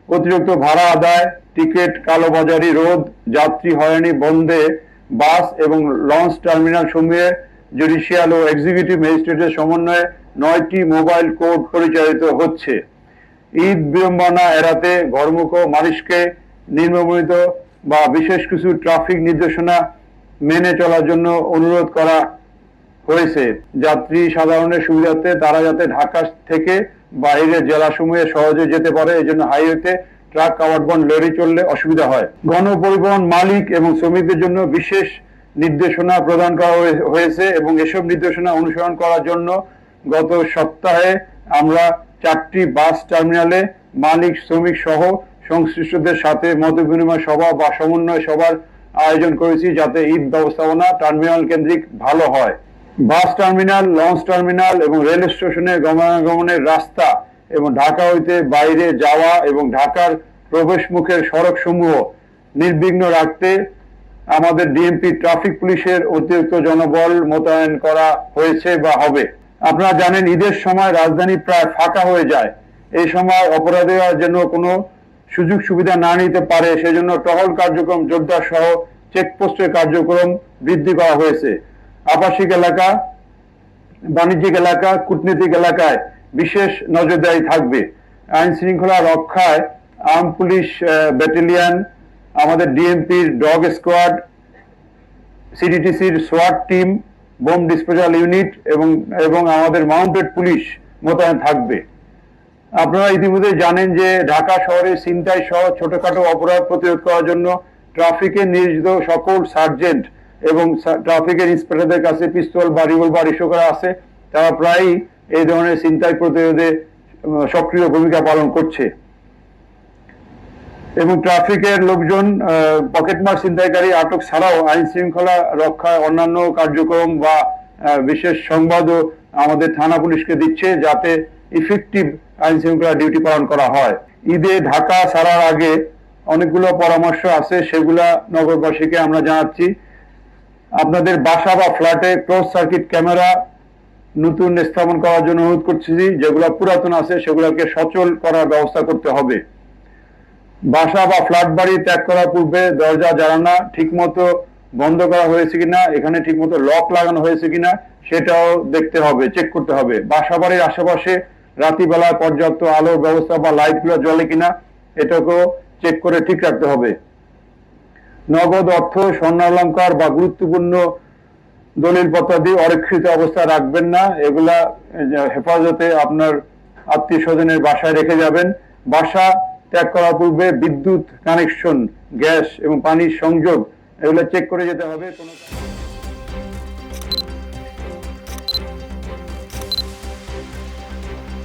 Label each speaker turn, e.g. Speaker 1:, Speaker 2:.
Speaker 1: অতিরিক্ত ভাড়া আদায়, টিকিট কালোবাজারি রোধ, যাত্রী হয়রানি বন্ধে বাস এবং লঞ্চ টার্মিনাল সমূহে জুডিশিয়াল ও এক্সিকিউটিভ ম্যাজিস্ট্রেটের সমন্বয়ে 9টি মোবাইল কোর্ট পরিচালিত হচ্ছে। ঈদ বিড়ম্বনা এড়াতে ঘরমুখ মানুষকে নিম্নবর্ণিত বা বিশেষ কিছু ট্রাফিক নির্দেশনা মেনে চলার জন্য অনুরোধ করা হয়েছে। যাত্রী সাধারণের সুবিধার্থে তারা যাতে ঢাকা থেকে বাইরের জেলাসমূহে সহজে যেতে পারে, এই জন্য হাইওয়েতে ট্রাক, কাভার্ড ভ্যান, লরি চললে অসুবিধা হয়। গণপরিবহন মালিক এবং শ্রমিকদের জন্য বিশেষ নির্দেশনা প্রদান করা হয়েছে এবং এসব নির্দেশনা অনুসরণ করার জন্য গত সপ্তাহে আমরা 4টি বাস টার্মিনালে মালিক, শ্রমিক সহ সংশ্লিষ্টদের সাথে মতবিনিময় সভা বা সমন্বয় সভার আয়োজন করেছি, যাতে ঈদ ব্যবস্থাপনা টার্মিনাল কেন্দ্রিক ভালো হয়। বাস টার্মিনাল, লঞ্চ টার্মিনাল এবং রেল স্টেশনে গমনাগমনের রাস্তা এবং ঢাকা হইতে বাইরে যাওয়া এবং ঢাকার প্রবেশ মুখের সড়ক সমূহ নির্বিঘ্ন রাখতে আমাদের ডিএমপি ট্রাফিক পুলিশের অতিরিক্ত জনবল মোতায়েন করা হয়েছে বা হবে। আপনারা জানেন, ঈদের সময় রাজধানী প্রায় ফাঁকা হয়ে যায়। এই সময় অপরাধীরা যেন কোনো সুযোগ সুবিধা না নিতে পারে, সেজন্য টহল কার্যক্রম জোরদার সহ চেকপোস্টের কার্যক্রম বৃদ্ধি করা হয়েছে। আবাসিক এলাকা, বাণিজ্যিক এলাকা, কূটনীতিক এলাকায় বিশেষ নজরদারি থাকবে। আইন শৃঙ্খলা রক্ষায় আর্ম পুলিশ ব্যাটালিয়ন, আমাদের ডিএমপির ডগ স্কোয়াড, সিডিটিসির সোয়াট টিম, বোম ডিসপোজাল ইউনিট এবং আমাদের মাউন্টেড পুলিশ মোতায়েন থাকবে। আপনারা ইতিমধ্যে জানেন যে ঢাকা শহরে ছিনতাই সহ ছোটখাটো অপরাধ প্রতিরোধ করার জন্য ট্রাফিকের নিয়োজিত সকল সার্জেন্ট এবং ট্রাফিকের ইন্সপেক্টরদের কাছে পিস্তল বা রিভলভার ইস্যু করা আছে। তারা প্রায়ই এই ধরনের ছিনতাই প্রতিরোধে সক্রিয় ভূমিকা পালন করছে এবং ট্রাফিকের লোকজন পকেটমার ছিনতাইকারী আটক ছাড়াও আইন শৃঙ্খলা রক্ষায় অন্যান্য কার্যক্রম বা বিশেষ সংবাদও আমাদের থানা পুলিশকে দিচ্ছে, যাতে ইফেক্টিভ আইন শৃঙ্খলা ডিউটি পালন করা হয়। ঈদে ঢাকা ছাড়ার আগে অনেকগুলো পরামর্শ আছে, সেগুলা নগরবাসীকে আমরা জানাচ্ছি। আপনাদের বাসা বা ফ্ল্যাটে ক্লোজ সার্কিট ক্যামেরা নতুন স্থাপন করার জন্য অনুরোধ করছি। যেগুলো পুরাতন আছে সেগুলোকে সচল করার ব্যবস্থা করতে হবে। বাসা বা ফ্ল্যাট বাড়ি ত্যাগ করার পূর্বে দরজা জানালা ঠিকমতো বন্ধ করা হয়েছে কিনা, এখানে ঠিকমতো লক লাগানো হয়েছে কিনা সেটাও দেখতে হবে, চেক করতে হবে। বাসা বাড়ির আশেপাশে রাত্রিবেলায় পর্যাপ্ত আলোর ব্যবস্থা বা লাইটগুলো জ্বলে কিনা এটাকেও চেক করে ঠিক রাখতে হবে। নগদ অর্থ, স্বর্ণালংকার বা গুরুত্বপূর্ণ দলিল পত্রাদি অরক্ষিত অবস্থায় রাখবেন না। এগুলা হেফাজতে আপনার আত্মীয় স্বজনের বাসায় রেখে যাবেন। বাসা ত্যাগ করার পূর্বে বিদ্যুৎ কানেকশন, গ্যাস এবং পানির সংযোগ এগুলো চেক করে যেতে হবে। কোনো